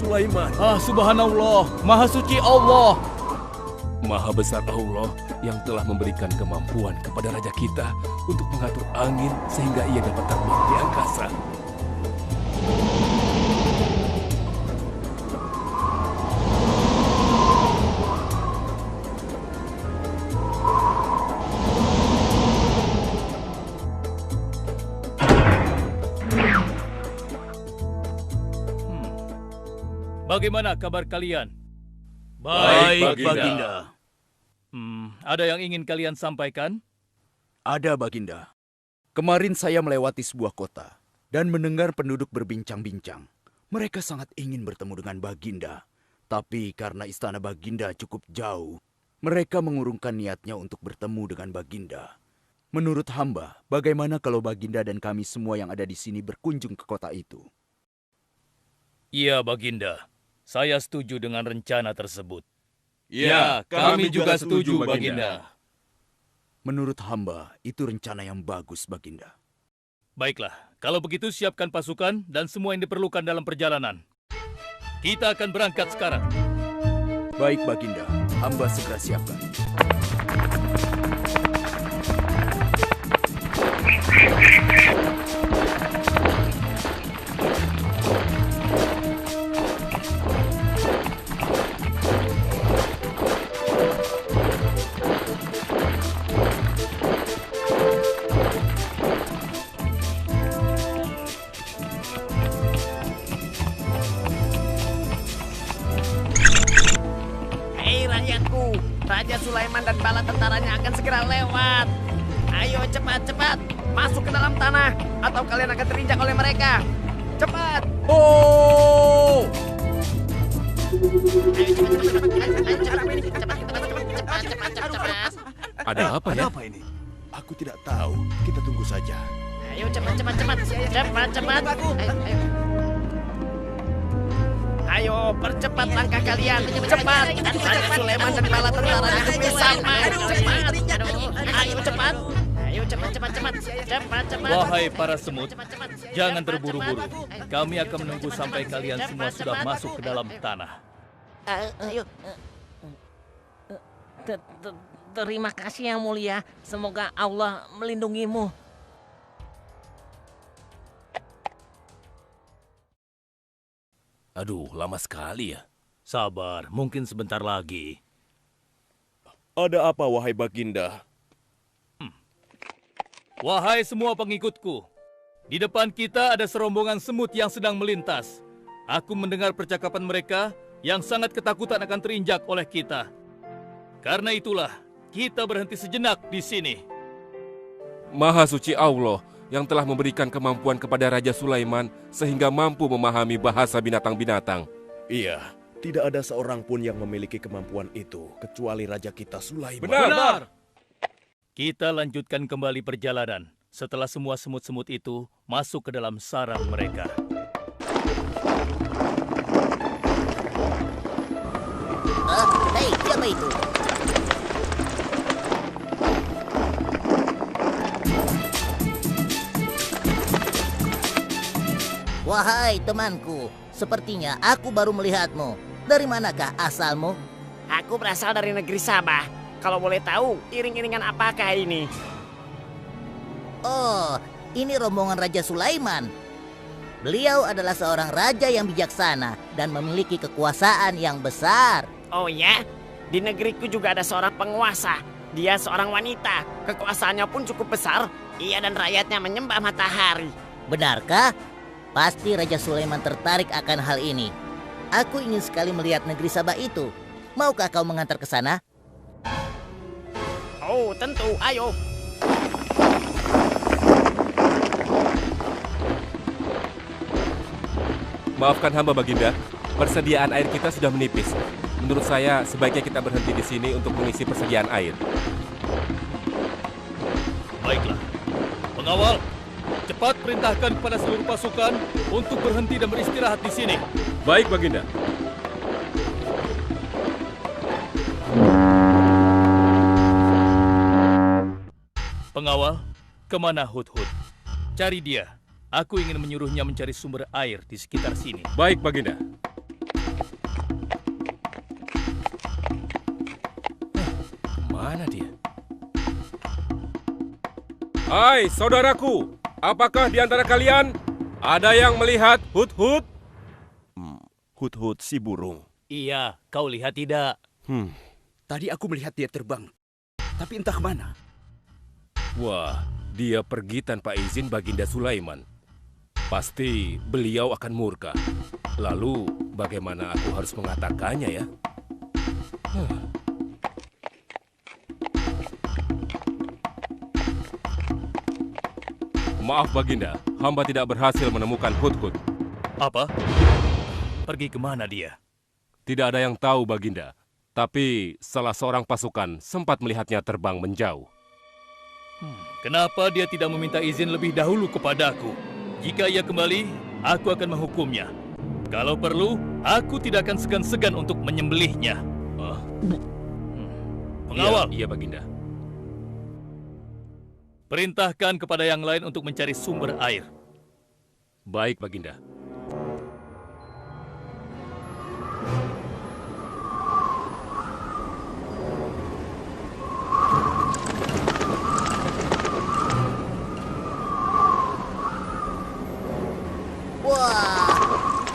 Sulaiman. Subhanallah, Maha Suci Allah. Maha besar Allah yang telah memberikan kemampuan kepada raja kita untuk mengatur angin sehingga ia dapat terbang di angkasa. Bagaimana kabar kalian? Baik, Baginda. Ada yang ingin kalian sampaikan? Ada, Baginda. Kemarin saya melewati sebuah kota dan mendengar penduduk berbincang-bincang. Mereka sangat ingin bertemu dengan Baginda. Tapi karena istana Baginda cukup jauh, mereka mengurungkan niatnya untuk bertemu dengan Baginda. Menurut hamba, bagaimana kalau Baginda dan kami semua yang ada di sini berkunjung ke kota itu? Iya, Baginda. Saya setuju dengan rencana tersebut. Ya, kami juga setuju, Baginda. Menurut hamba, itu rencana yang bagus, Baginda. Baiklah, kalau begitu siapkan pasukan dan semua yang diperlukan dalam perjalanan. Kita akan berangkat sekarang. Baik, Baginda. Hamba segera siapkan. Raja Sulaiman dan bala tentaranya akan segera lewat. Ayo cepat-cepat masuk ke dalam tanah atau kalian akan terinjak oleh mereka. Cepat. Oh! Ada apa ya? Ada apa ini? Aku tidak tahu. Kita tunggu saja. Ayo cepat-cepat. Cepat-cepat. Ayo, percepat langkah kalian. Cepat. Raja Sulaiman dan bala tentaranya hampir sampai. Cepat. Ayo cepat. Ayo cepat. Wahai para semut, jangan terburu-buru. Kami akan menunggu sampai kalian semua sudah masuk ke dalam tanah. Ayo. Terima kasih yang mulia. Semoga Allah melindungimu. Aduh, lama sekali ya. Sabar, mungkin sebentar lagi. Ada apa, wahai Baginda? Wahai semua pengikutku, di depan kita ada serombongan semut yang sedang melintas. Aku mendengar percakapan mereka yang sangat ketakutan akan terinjak oleh kita. Karena itulah, kita berhenti sejenak di sini. Maha suci Allah yang telah memberikan kemampuan kepada Raja Sulaiman sehingga mampu memahami bahasa binatang-binatang. Iya, tidak ada seorang pun yang memiliki kemampuan itu kecuali Raja kita Sulaiman. Benar. Kita lanjutkan kembali perjalanan setelah semua semut-semut itu masuk ke dalam sarang mereka. Hei, siapa itu? Wahai temanku, sepertinya aku baru melihatmu. Dari manakah asalmu? Aku berasal dari negeri Sabah. Kalau boleh tahu, iring-iringan apakah ini? Oh, ini rombongan Raja Sulaiman. Beliau adalah seorang raja yang bijaksana dan memiliki kekuasaan yang besar. Oh ya? Di negeriku juga ada seorang penguasa. Dia seorang wanita. Kekuasaannya pun cukup besar. Ia dan rakyatnya menyembah matahari. Benarkah? Pasti Raja Sulaiman tertarik akan hal ini. Aku ingin sekali melihat negeri Sabah itu. Maukah kau mengantar ke sana? Oh, tentu. Ayo. Maafkan hamba, Baginda. Persediaan air kita sudah menipis. Menurut saya, sebaiknya kita berhenti di sini untuk mengisi persediaan air. Baiklah. Pengawal, cepat perintahkan kepada seluruh pasukan untuk berhenti dan beristirahat di sini. Baik, Baginda. Pengawal, kemana Hudhud? Cari dia. Aku ingin menyuruhnya mencari sumber air di sekitar sini. Baik, Baginda. Hai saudaraku, apakah di antara kalian ada yang melihat Hut-Hut? Hut-hut si burung. Iya, kau lihat tidak? Tadi aku melihat dia terbang, tapi entah kemana. Wah, dia pergi tanpa izin Baginda Sulaiman. Pasti beliau akan murka. Lalu, bagaimana aku harus mengatakannya ya? Maaf Baginda, hamba tidak berhasil menemukan Hut-Hut. Apa? Pergi kemana dia? Tidak ada yang tahu Baginda, tapi salah seorang pasukan sempat melihatnya terbang menjauh. Kenapa dia tidak meminta izin lebih dahulu kepadaku? Jika ia kembali, aku akan menghukumnya. Kalau perlu, aku tidak akan segan-segan untuk menyembelihnya. Pengawal, Iya Baginda. perintahkan kepada yang lain untuk mencari sumber air. Baik Baginda. Wah,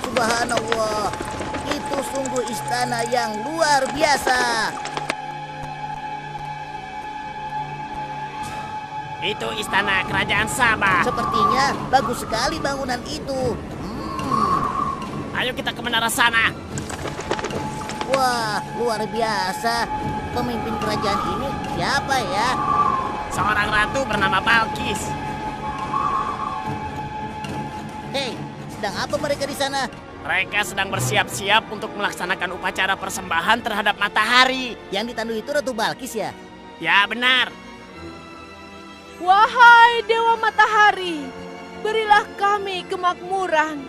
subhanallah. Itu sungguh istana yang luar biasa. Itu istana kerajaan Sabah. Sepertinya bagus sekali bangunan itu. Ayo kita ke menara sana. Wah, luar biasa. Pemimpin kerajaan ini siapa ya? Seorang ratu bernama Balkis. Hei, sedang apa mereka di sana? Mereka sedang bersiap-siap untuk melaksanakan upacara persembahan terhadap matahari. Yang ditandu itu Ratu Balkis ya? Ya benar. Wahai Dewa Matahari, berilah kami kemakmuran.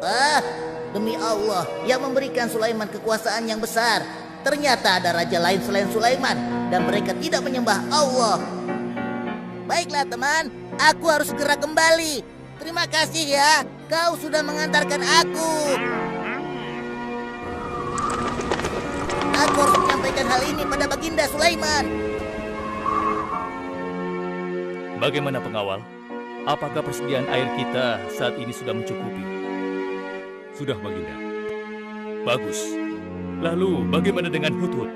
Ah, demi Allah, yang memberikan Sulaiman kekuasaan yang besar. Ternyata ada raja lain selain Sulaiman, dan mereka tidak menyembah Allah. Baiklah teman, aku harus segera kembali. Terima kasih ya, kau sudah mengantarkan aku. Aku harus menyampaikan hal ini pada Baginda Sulaiman. Bagaimana pengawal? Apakah persediaan air kita saat ini sudah mencukupi? Sudah Baginda. Bagus. Lalu bagaimana dengan Hut-Hut?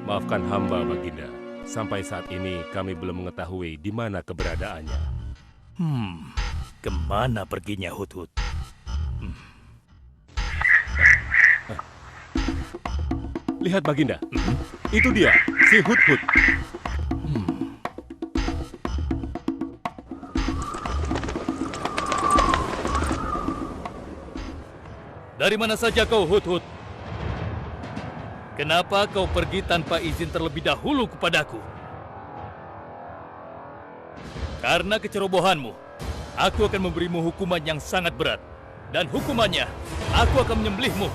Maafkan hamba Baginda. Sampai saat ini kami belum mengetahui di mana keberadaannya. Kemana perginya Hut-Hut? Lihat Baginda, itu dia, si Hut-Hut. Dari mana saja kau, Hut-Hut? Kenapa kau pergi tanpa izin terlebih dahulu kepadaku? Karena kecerobohanmu, aku akan memberimu hukuman yang sangat berat. Dan hukumannya, aku akan menyembelihmu.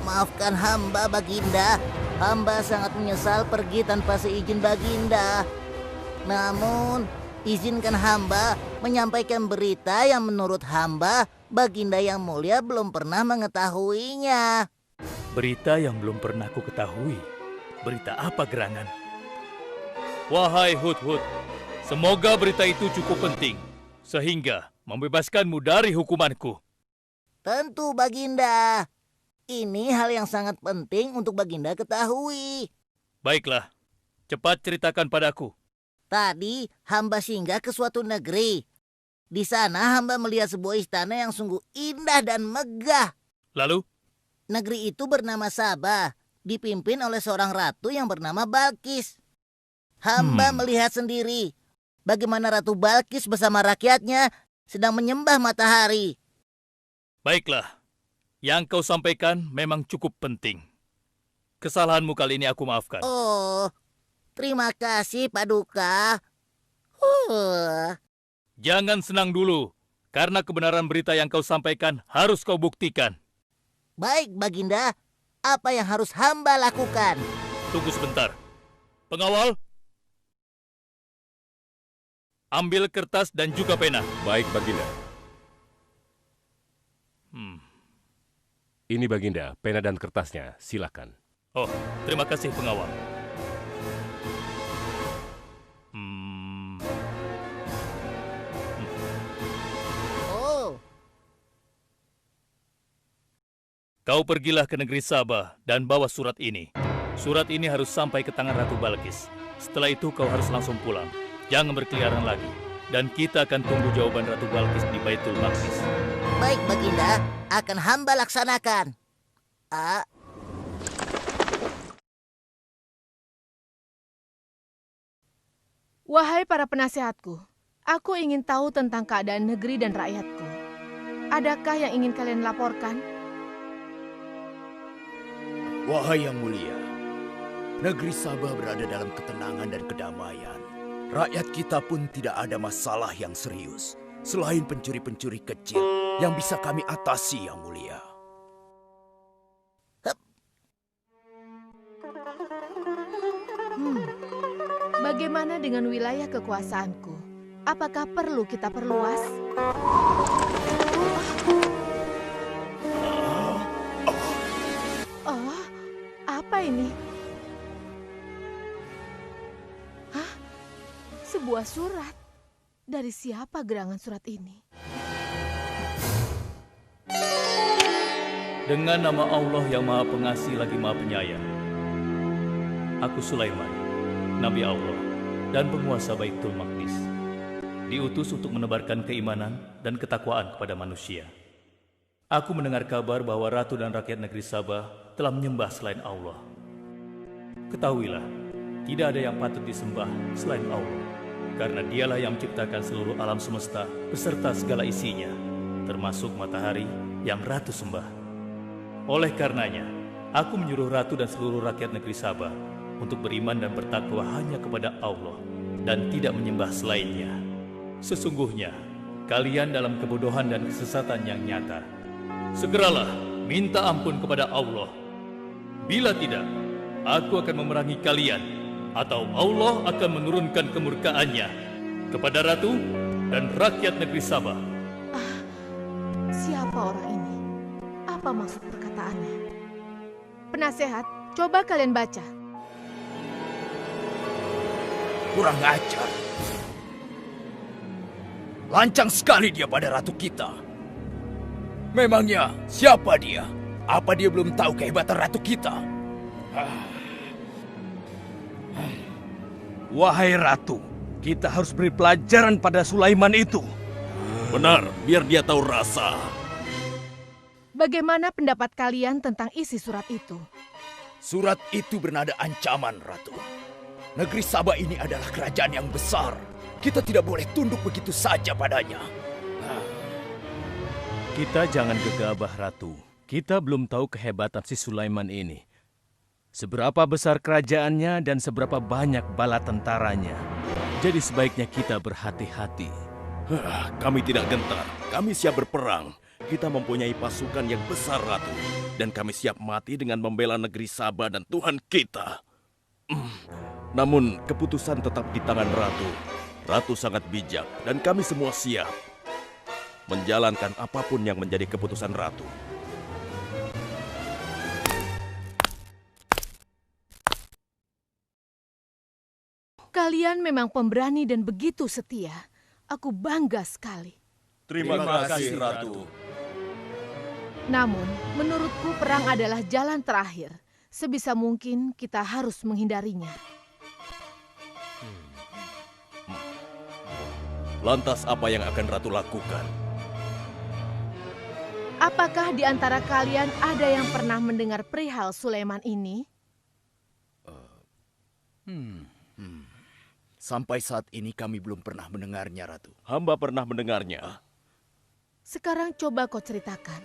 Maafkan hamba Baginda. Hamba sangat menyesal pergi tanpa seizin Baginda. Namun, izinkan hamba menyampaikan berita yang menurut hamba Baginda yang mulia belum pernah mengetahuinya. Berita yang belum pernah ku ketahui. Berita apa gerangan? Wahai Hut-Hut, semoga berita itu cukup penting, sehingga membebaskanmu dari hukumanku. Tentu Baginda. Ini hal yang sangat penting untuk Baginda ketahui. Baiklah, cepat ceritakan padaku. Tadi hamba singgah ke suatu negeri. Di sana hamba melihat sebuah istana yang sungguh indah dan megah. Lalu? Negeri itu bernama Sabah, dipimpin oleh seorang ratu yang bernama Balkis. Hamba melihat sendiri bagaimana Ratu Balkis bersama rakyatnya sedang menyembah matahari. Baiklah, yang kau sampaikan memang cukup penting. Kesalahanmu kali ini aku maafkan. Oh, terima kasih Paduka. Jangan senang dulu, karena kebenaran berita yang kau sampaikan harus kau buktikan. Baik Baginda, apa yang harus hamba lakukan? Tunggu sebentar. Pengawal, ambil kertas dan juga pena. Baik Baginda. Ini Baginda, pena dan kertasnya, silakan. Oh, terima kasih pengawal. Oh, Kau pergilah ke negeri Sabah dan bawa surat ini. Surat ini harus sampai ke tangan Ratu Balkis. Setelah itu kau harus langsung pulang. Jangan berkeliaran lagi. Dan kita akan tunggu jawaban Ratu Balkis di Baitul Maqdis. baik Baginda, akan hamba laksanakan. Wahai para penasehatku, aku ingin tahu tentang keadaan negeri dan rakyatku. Adakah yang ingin kalian laporkan? Wahai yang mulia, negeri Sabah berada dalam ketenangan dan kedamaian. Rakyat kita pun tidak ada masalah yang serius, selain pencuri-pencuri kecil yang bisa kami atasi, yang mulia. Bagaimana dengan wilayah kekuasaanku? Apakah perlu kita perluas? Oh, apa ini? Hah? Sebuah surat. Dari siapa gerangan surat ini? Dengan nama Allah yang Maha Pengasih lagi Maha Penyayang. Aku Sulaiman, Nabi Allah dan penguasa Baitul Maqdis. Diutus untuk menebarkan keimanan dan ketakwaan kepada manusia. Aku mendengar kabar bahwa ratu dan rakyat negeri Sabah telah menyembah selain Allah. Ketahuilah, tidak ada yang patut disembah selain Allah, karena dialah yang menciptakan seluruh alam semesta beserta segala isinya, termasuk matahari yang ratu sembah. Oleh karenanya, aku menyuruh ratu dan seluruh rakyat negeri Sabah untuk beriman dan bertakwa hanya kepada Allah dan tidak menyembah selainnya. Sesungguhnya, kalian dalam kebodohan dan kesesatan yang nyata. Segeralah minta ampun kepada Allah. Bila tidak, aku akan memerangi kalian, atau Allah akan menurunkan kemurkaannya kepada ratu dan rakyat negeri Sabah. Siapa orang ini? Apa maksud perkataannya? Penasehat, coba kalian baca. Kurang ajar. Lancang sekali dia pada ratu kita. Memangnya siapa dia? Apa dia belum tahu kehebatan ratu kita? Wahai ratu, kita harus beri pelajaran pada Sulaiman itu. Benar, biar dia tahu rasa. Bagaimana pendapat kalian tentang isi surat itu? Surat itu bernada ancaman, Ratu. Negeri Sabah ini adalah kerajaan yang besar. Kita tidak boleh tunduk begitu saja padanya. Kita jangan gegabah, Ratu. Kita belum tahu kehebatan si Sulaiman ini. Seberapa besar kerajaannya dan seberapa banyak bala tentaranya. Jadi sebaiknya kita berhati-hati. Kami tidak gentar, kami siap berperang. Kita mempunyai pasukan yang besar, Ratu. Dan kami siap mati dengan membela negeri Sabah dan Tuhan kita. Namun, keputusan tetap di tangan Ratu. Ratu sangat bijak, dan kami semua siap menjalankan apapun yang menjadi keputusan Ratu. Kalian memang pemberani dan begitu setia. Aku bangga sekali. Terima kasih, Ratu. Namun, menurutku perang adalah jalan terakhir. Sebisa mungkin kita harus menghindarinya. Lantas apa yang akan Ratu lakukan? Apakah di antara kalian ada yang pernah mendengar perihal Sulaiman ini? Sampai saat ini kami belum pernah mendengarnya, Ratu. Hamba pernah mendengarnya. Sekarang coba kau ceritakan.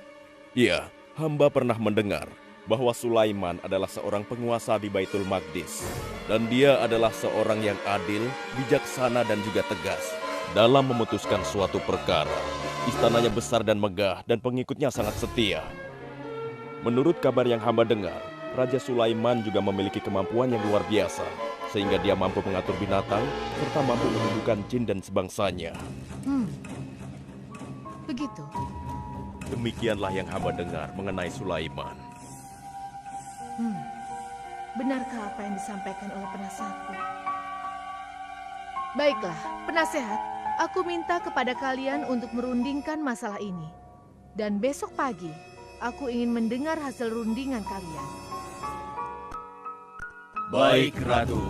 Iya, hamba pernah mendengar bahwa Sulaiman adalah seorang penguasa di Baitul Maqdis. Dan dia adalah seorang yang adil, bijaksana dan juga tegas dalam memutuskan suatu perkara. Istananya besar dan megah dan pengikutnya sangat setia. Menurut kabar yang hamba dengar, Raja Sulaiman juga memiliki kemampuan yang luar biasa, sehingga dia mampu mengatur binatang serta mampu menundukkan jin dan sebangsanya. Begitu. Demikianlah yang hamba dengar mengenai Sulaiman. Benarkah apa yang disampaikan oleh penasehatku? Baiklah, penasehat, aku minta kepada kalian untuk merundingkan masalah ini. Dan besok pagi, aku ingin mendengar hasil rundingan kalian. Baik, Ratu.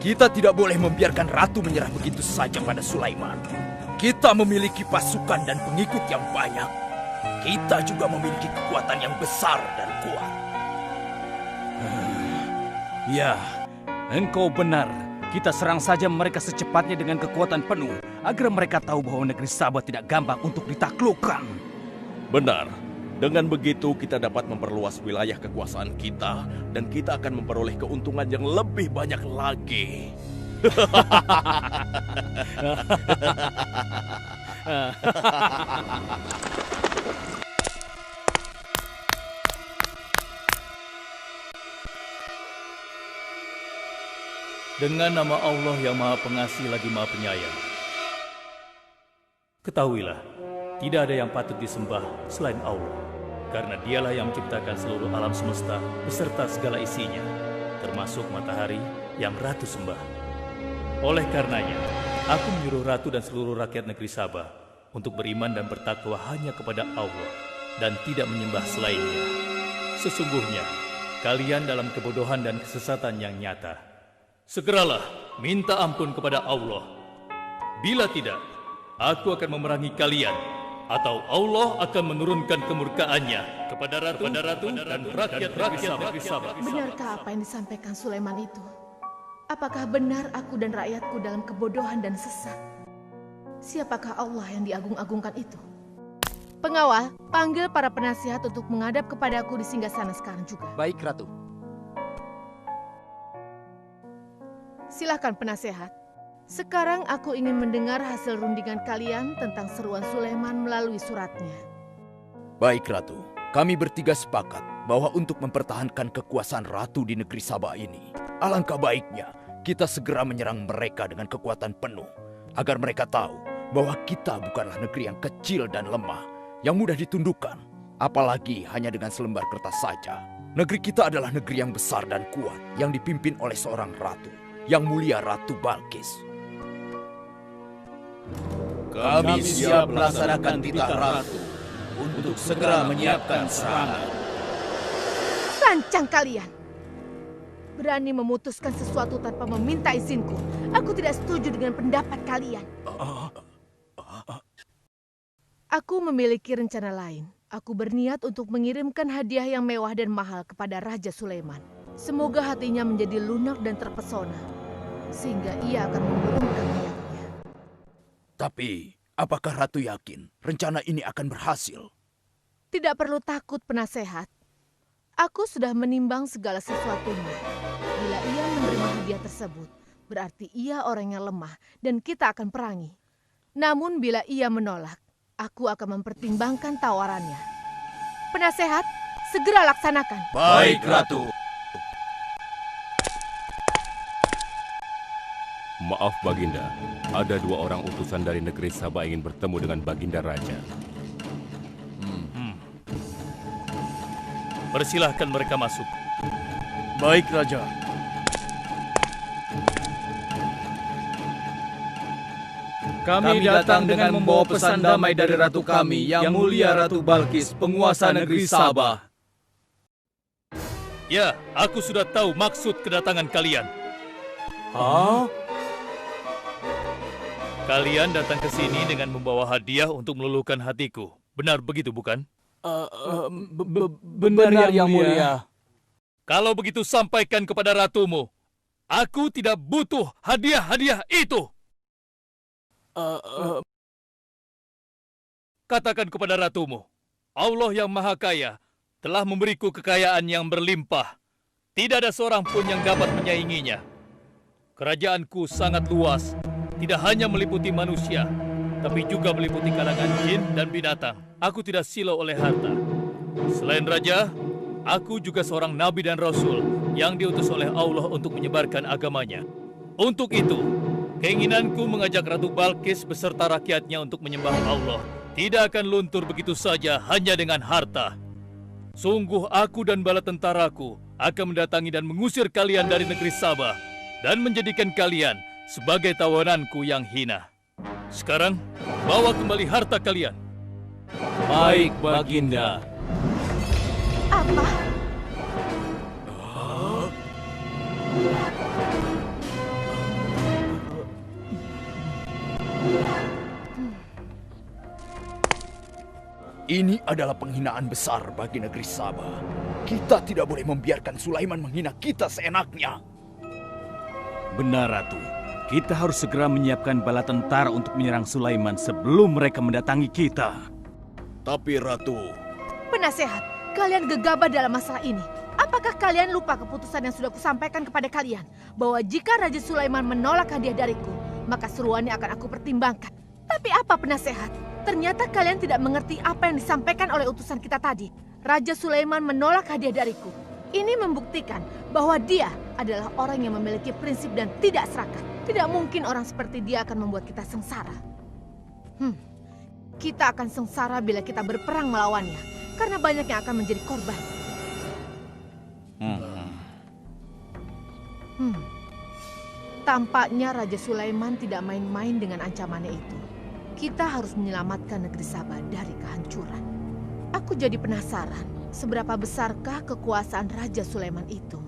Kita tidak boleh membiarkan Ratu menyerah begitu saja pada Sulaiman. Kita memiliki pasukan dan pengikut yang banyak. Kita juga memiliki kekuatan yang besar dan kuat. Ya, engkau benar. Kita serang saja mereka secepatnya dengan kekuatan penuh, agar mereka tahu bahwa negeri Sabah tidak gampang untuk ditaklukkan. Benar. Dengan begitu kita dapat memperluas wilayah kekuasaan kita dan kita akan memperoleh keuntungan yang lebih banyak lagi. Dengan nama Allah yang Maha Pengasih lagi Maha Penyayang. Ketahuilah, tidak ada yang patut disembah selain Allah. Karena dialah yang menciptakan seluruh alam semesta beserta segala isinya, termasuk matahari yang Ratu sembah. Oleh karenanya, aku menyuruh Ratu dan seluruh rakyat negeri Sabah untuk beriman dan bertakwa hanya kepada Allah dan tidak menyembah selainnya. Sesungguhnya, kalian dalam kebodohan dan kesesatan yang nyata. Segeralah minta ampun kepada Allah. Bila tidak, aku akan memerangi kalian, atau Allah akan menurunkan kemurkaannya kepada Ratu dan rakyat negeri Sabah. Benarkah apa yang disampaikan Sulaiman itu? Apakah benar aku dan rakyatku dalam kebodohan dan sesat? Siapakah Allah yang diagung-agungkan itu? Pengawal, panggil para penasihat untuk menghadap kepadaku di singgasana sekarang juga. Baik, Ratu. Silakan penasehat. Sekarang aku ingin mendengar hasil rundingan kalian tentang seruan Sulaiman melalui suratnya. Baik, Ratu. Kami bertiga sepakat bahwa untuk mempertahankan kekuasaan Ratu di negeri Sabah ini, alangkah baiknya kita segera menyerang mereka dengan kekuatan penuh, agar mereka tahu bahwa kita bukanlah negeri yang kecil dan lemah, yang mudah ditundukkan, apalagi hanya dengan selembar kertas saja. Negeri kita adalah negeri yang besar dan kuat, yang dipimpin oleh seorang ratu, yang mulia Ratu Balkis. Kami siap melaksanakan titah Ratu untuk segera menyiapkan serangan. Sancang kalian! Berani memutuskan sesuatu tanpa meminta izinku. Aku tidak setuju dengan pendapat kalian. Aku memiliki rencana lain. Aku berniat untuk mengirimkan hadiah yang mewah dan mahal kepada Raja Sulaiman. Semoga hatinya menjadi lunak dan terpesona, sehingga ia akan menurunkan niatnya. Tapi, apakah Ratu yakin rencana ini akan berhasil? Tidak perlu takut, penasehat. Aku sudah menimbang segala sesuatunya. Bila ia menerima hadiah tersebut, berarti ia orang yang lemah dan kita akan perangi. Namun bila ia menolak, aku akan mempertimbangkan tawarannya. Penasehat, segera laksanakan. Baik, Ratu. Maaf Baginda, ada 2 orang utusan dari negeri Sabah ingin bertemu dengan Baginda Raja. Persilahkan mereka masuk. Baik, Raja. Kami datang dengan membawa pesan damai dari Ratu kami, yang mulia Ratu Balkis, penguasa negeri Sabah. Ya, aku sudah tahu maksud kedatangan kalian. Hah? Kalian datang ke sini dengan membawa hadiah untuk meluluhkan hatiku. Benar begitu, bukan? Benar, yang mulia. Kalau begitu sampaikan kepada ratumu. Aku tidak butuh hadiah-hadiah itu. Katakan kepada ratumu, Allah yang Maha Kaya telah memberiku kekayaan yang berlimpah. Tidak ada seorang pun yang dapat menyainginya. Kerajaanku sangat luas, tidak hanya meliputi manusia, tapi juga meliputi kalangan jin dan binatang. Aku tidak silau oleh harta. Selain raja, aku juga seorang nabi dan rasul yang diutus oleh Allah untuk menyebarkan agamanya. Untuk itu, keinginanku mengajak Ratu Balkis beserta rakyatnya untuk menyembah Allah tidak akan luntur begitu saja hanya dengan harta. Sungguh aku dan bala tentaraku akan mendatangi dan mengusir kalian dari negeri Sabah dan menjadikan kalian sebagai tawananku yang hina. Sekarang, bawa kembali harta kalian. Baik, Baginda. Apa? Ini adalah penghinaan besar bagi negeri Sabah. Kita tidak boleh membiarkan Sulaiman menghina kita seenaknya. Benar, Ratu. Kita harus segera menyiapkan bala tentara untuk menyerang Sulaiman sebelum mereka mendatangi kita. Tapi Ratu... Penasehat, kalian gegabah dalam masalah ini. Apakah kalian lupa keputusan yang sudah kusampaikan kepada kalian? Bahwa jika Raja Sulaiman menolak hadiah dariku, maka seruannya akan aku pertimbangkan. Tapi apa penasehat? Ternyata kalian tidak mengerti apa yang disampaikan oleh utusan kita tadi. Raja Sulaiman menolak hadiah dariku. Ini membuktikan bahwa dia adalah orang yang memiliki prinsip dan tidak serakah. Tidak mungkin orang seperti dia akan membuat kita sengsara. Kita akan sengsara bila kita berperang melawannya, karena banyak yang akan menjadi korban. Tampaknya Raja Sulaiman tidak main-main dengan ancamannya itu. Kita harus menyelamatkan negeri Sabah dari kehancuran. Aku jadi penasaran, seberapa besarkah kekuasaan Raja Sulaiman itu?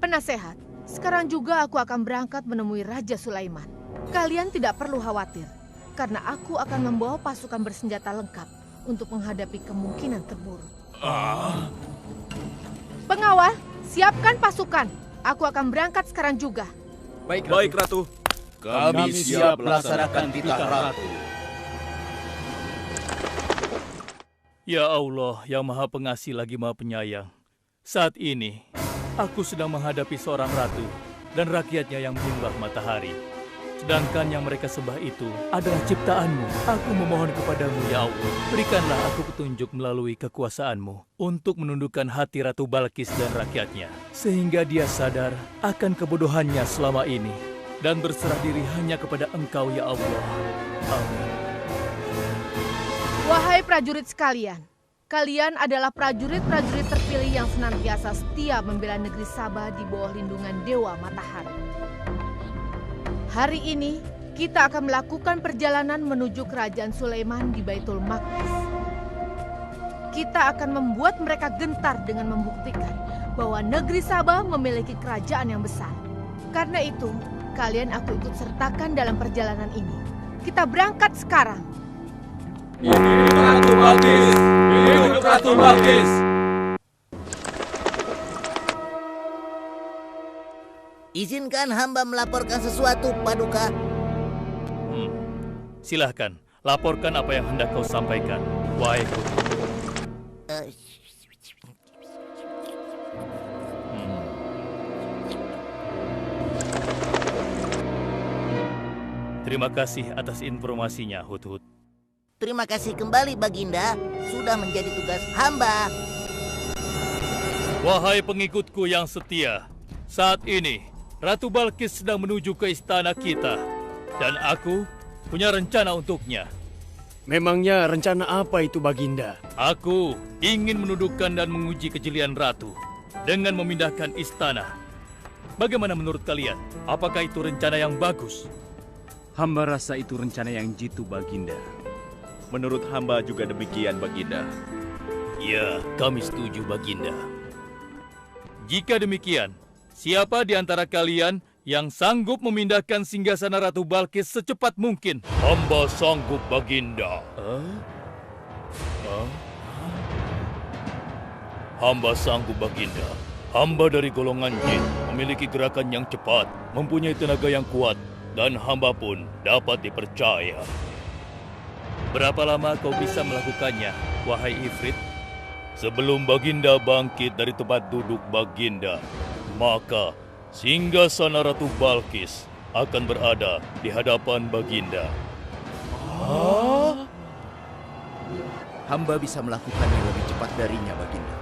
Penasehat, sekarang juga aku akan berangkat menemui Raja Sulaiman. Kalian tidak perlu khawatir, karena aku akan membawa pasukan bersenjata lengkap untuk menghadapi kemungkinan terburuk. Pengawal, siapkan pasukan. Aku akan berangkat sekarang juga. Baik, Ratu. Kami siap melaksanakan titah Ratu. Ya Allah, yang Maha Pengasih lagi Maha Penyayang. Saat ini, aku sedang menghadapi seorang ratu dan rakyatnya yang menyembah matahari. Sedangkan yang mereka sembah itu adalah ciptaanmu. Aku memohon kepadamu, ya Allah, berikanlah aku petunjuk melalui kekuasaanmu untuk menundukkan hati Ratu Balkis dan rakyatnya, sehingga dia sadar akan kebodohannya selama ini dan berserah diri hanya kepada Engkau, ya Allah. Amin. Wahai prajurit sekalian, kalian adalah prajurit-prajurit terpilih yang senantiasa setia membela negeri Sabah di bawah lindungan Dewa Matahari. Hari ini, kita akan melakukan perjalanan menuju kerajaan Sulaiman di Baitul Maqdis. Kita akan membuat mereka gentar dengan membuktikan bahwa negeri Sabah memiliki kerajaan yang besar. Karena itu, kalian aku ikut sertakan dalam perjalanan ini. Kita berangkat sekarang. Hidup Ratu Balkis! Hidup Ratu Balkis! Izinkan hamba melaporkan sesuatu, Paduka. Silahkan, laporkan apa yang hendak kau sampaikan, wahai Putri. Terima kasih atas informasinya, Hudhud. Terima kasih kembali, Baginda. Sudah menjadi tugas hamba. Wahai pengikutku yang setia, saat ini Ratu Balkis sedang menuju ke istana kita, dan aku punya rencana untuknya. Memangnya rencana apa itu, Baginda? Aku ingin menundukkan dan menguji kejelian Ratu dengan memindahkan istana. Bagaimana menurut kalian? Apakah itu rencana yang bagus? Hamba rasa itu rencana yang jitu, Baginda. Menurut hamba juga demikian, Baginda. Ya, kami setuju, Baginda. Jika demikian, siapa di antara kalian yang sanggup memindahkan singgasana Ratu Balkis secepat mungkin? Hamba sanggup, Baginda. Hamba sanggup, Baginda. Hamba dari golongan jin, memiliki gerakan yang cepat, mempunyai tenaga yang kuat, dan hamba pun dapat dipercaya. Berapa lama kau bisa melakukannya, wahai Ifrit? Sebelum Baginda bangkit dari tempat duduk Baginda, maka singgasana Ratu Balkis akan berada di hadapan Baginda. Hamba bisa melakukannya lebih cepat darinya, Baginda.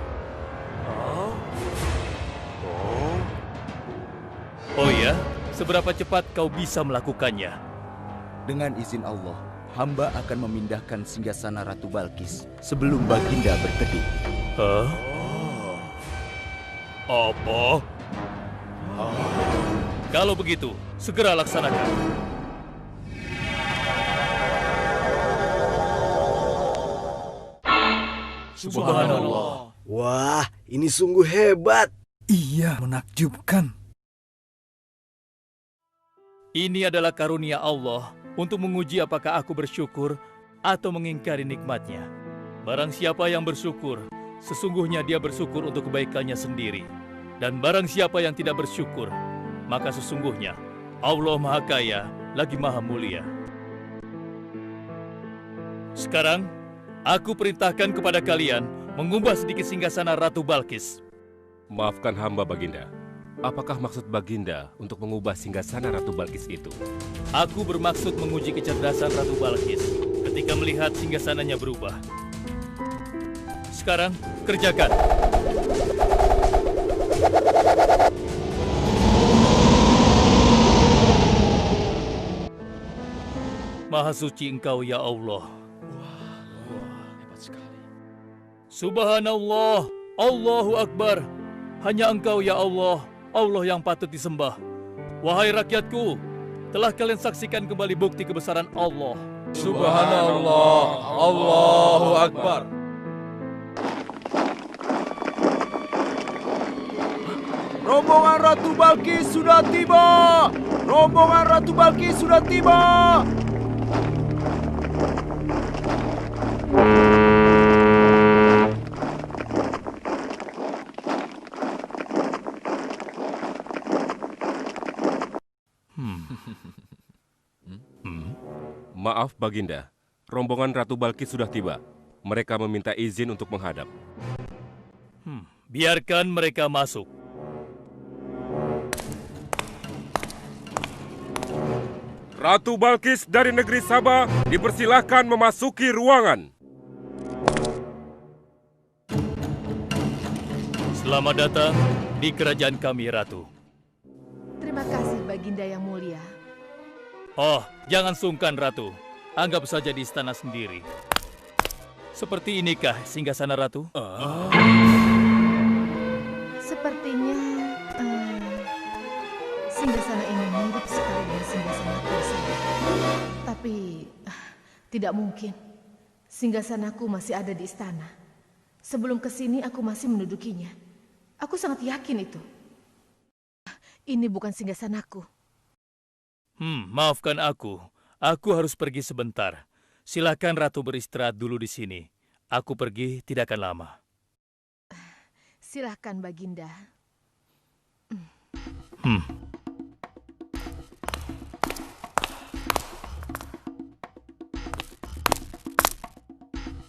Oh ya? Seberapa cepat kau bisa melakukannya? Dengan izin Allah, hamba akan memindahkan singgasana Ratu Balkis sebelum Baginda berteduh. Hah? Apa? Kalau begitu, segera laksanakan. Subhanallah. Wah, ini sungguh hebat. Iya, menakjubkan. Ini adalah karunia Allah untuk menguji apakah aku bersyukur atau mengingkari nikmatnya. Barang siapa yang bersyukur, sesungguhnya dia bersyukur untuk kebaikannya sendiri. Dan barang siapa yang tidak bersyukur, maka sesungguhnya Allah Maha Kaya lagi Maha Mulia. Sekarang, aku perintahkan kepada kalian mengubah sedikit singgasana Ratu Balkis. Maafkan hamba, Baginda. Apakah maksud Baginda untuk mengubah singgasana Ratu Balkis itu? Aku bermaksud menguji kecerdasan Ratu Balkis ketika melihat singgasananya berubah. Sekarang, kerjakan. Maha suci Engkau, ya Allah. Hebat sekali. Subhanallah, Allahu Akbar. Hanya Engkau, ya Allah, Allah yang patut disembah. Wahai rakyatku, telah kalian saksikan kembali bukti kebesaran Allah. Subhanallah, Allahu Akbar. Rombongan Ratu Balkis sudah tiba! Rombongan Ratu Balkis sudah tiba! Maaf, Baginda. Rombongan Ratu Balkis sudah tiba. Mereka meminta izin untuk menghadap. Biarkan mereka masuk. Ratu Balkis dari negeri Sabah dipersilahkan memasuki ruangan. Selamat datang di kerajaan kami, Ratu. Terima kasih, Baginda yang mulia. Oh, jangan sungkan, Ratu. Anggap saja di istana sendiri. Seperti inikah singgasana Ratu? Sepertinya singgasana ini mirip sekali dengan singgasanaku saya. Tapi tidak mungkin. Singgasanaku masih ada di istana. Sebelum kesini aku masih mendudukinya. Aku sangat yakin itu. Ini bukan singgasanaku. Maafkan aku. Aku harus pergi sebentar. Silakan Ratu beristirahat dulu di sini. Aku pergi tidak akan lama. Silakan, Baginda.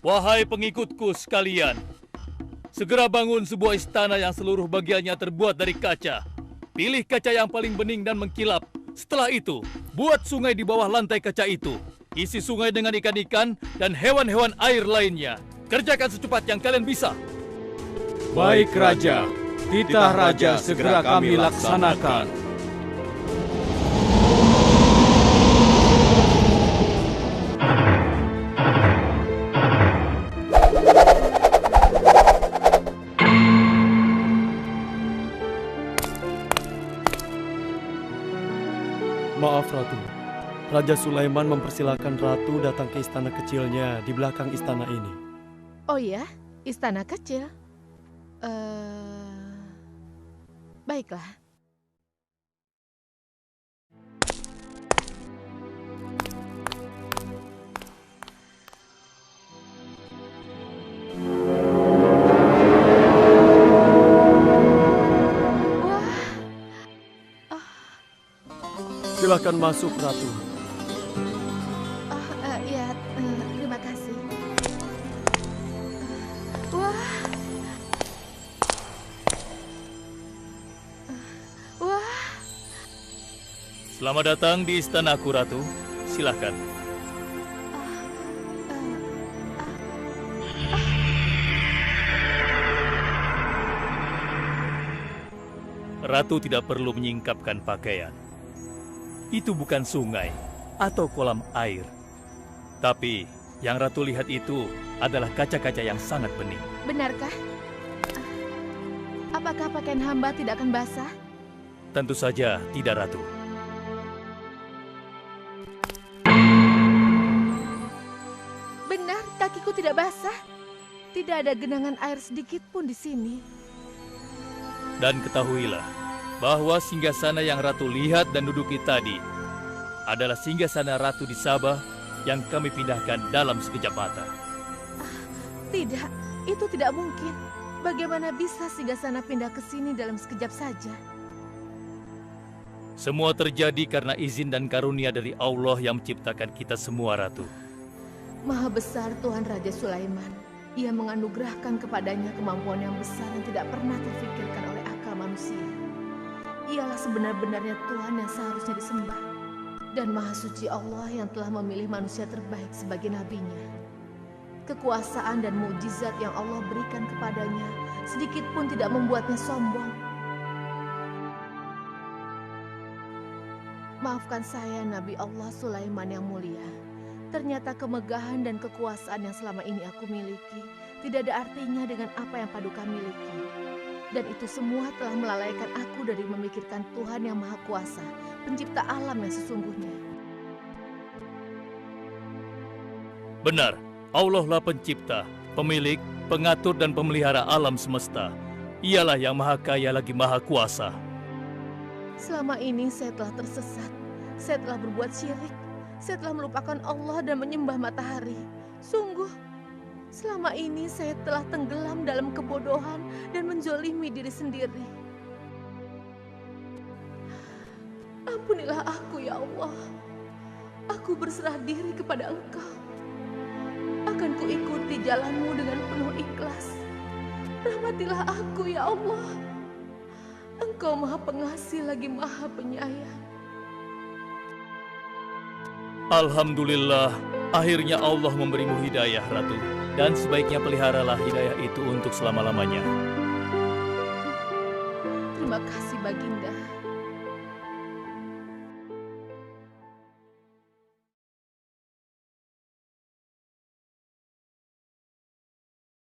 Wahai pengikutku sekalian, segera bangun sebuah istana yang seluruh bagiannya terbuat dari kaca. Pilih kaca yang paling bening dan mengkilap. Setelah itu, buat sungai di bawah lantai kaca itu. Isi sungai dengan ikan-ikan dan hewan-hewan air lainnya. Kerjakan secepat yang kalian bisa. Baik, Raja. Titah Raja segera kami laksanakan. Maaf, Ratu. Raja Sulaiman mempersilahkan Ratu datang ke istana kecilnya di belakang istana ini. Oh ya, istana kecil. Baiklah. Silakan masuk, Ratu. Ya, terima kasih. Wah. Selamat datang di istanaku, Ratu. Silakan. Ratu tidak perlu menyingkapkan pakaian. Itu bukan sungai. atau kolam air. Tapi yang Ratu lihat itu adalah kaca-kaca yang sangat bening. Benarkah? Apakah pakaian hamba tidak akan basah? Tentu saja tidak, Ratu. Benar, kakiku tidak basah. Tidak ada genangan air sedikit pun di sini. Dan ketahuilah bahwa singgasana yang Ratu lihat dan duduki tadi adalah singgasana Ratu di Sabah yang kami pindahkan dalam sekejap mata. Tidak, itu tidak mungkin. Bagaimana bisa singgasana pindah ke sini dalam sekejap saja? Semua terjadi karena izin dan karunia dari Allah yang menciptakan kita semua, Ratu. Maha besar Tuhan Raja Sulaiman. Ia menganugerahkan kepadanya kemampuan yang besar yang tidak pernah terfikirkan oleh akal manusia. Ialah sebenar-benarnya Tuhan yang seharusnya disembah. Dan Maha Suci Allah yang telah memilih manusia terbaik sebagai nabinya. Kekuasaan dan mukjizat yang Allah berikan kepadanya sedikit pun tidak membuatnya sombong. Maafkan saya, Nabi Allah Sulaiman yang mulia. Ternyata kemegahan dan kekuasaan yang selama ini aku miliki tidak ada artinya dengan apa yang Paduka miliki. Dan itu semua telah melalaikan aku dari memikirkan Tuhan yang Maha Kuasa, pencipta alam yang sesungguhnya. Benar, Allah lah pencipta, pemilik, pengatur dan pemelihara alam semesta. Ialah yang Maha Kaya lagi Maha Kuasa. Selama ini saya telah tersesat, saya telah berbuat syirik, saya telah melupakan Allah dan menyembah matahari. Sungguh, selama ini saya telah tenggelam dalam kebodohan dan menzolimi diri sendiri. Ampunilah aku ya Allah. Aku berserah diri kepada Engkau. Akan kuikuti jalanmu dengan penuh ikhlas. Rahmatilah aku ya Allah. Engkau Maha Pengasih lagi Maha Penyayang. Alhamdulillah, akhirnya Allah memberimu hidayah, Ratu. Dan sebaiknya peliharalah hidayah itu untuk selama-lamanya. Terima kasih, Baginda.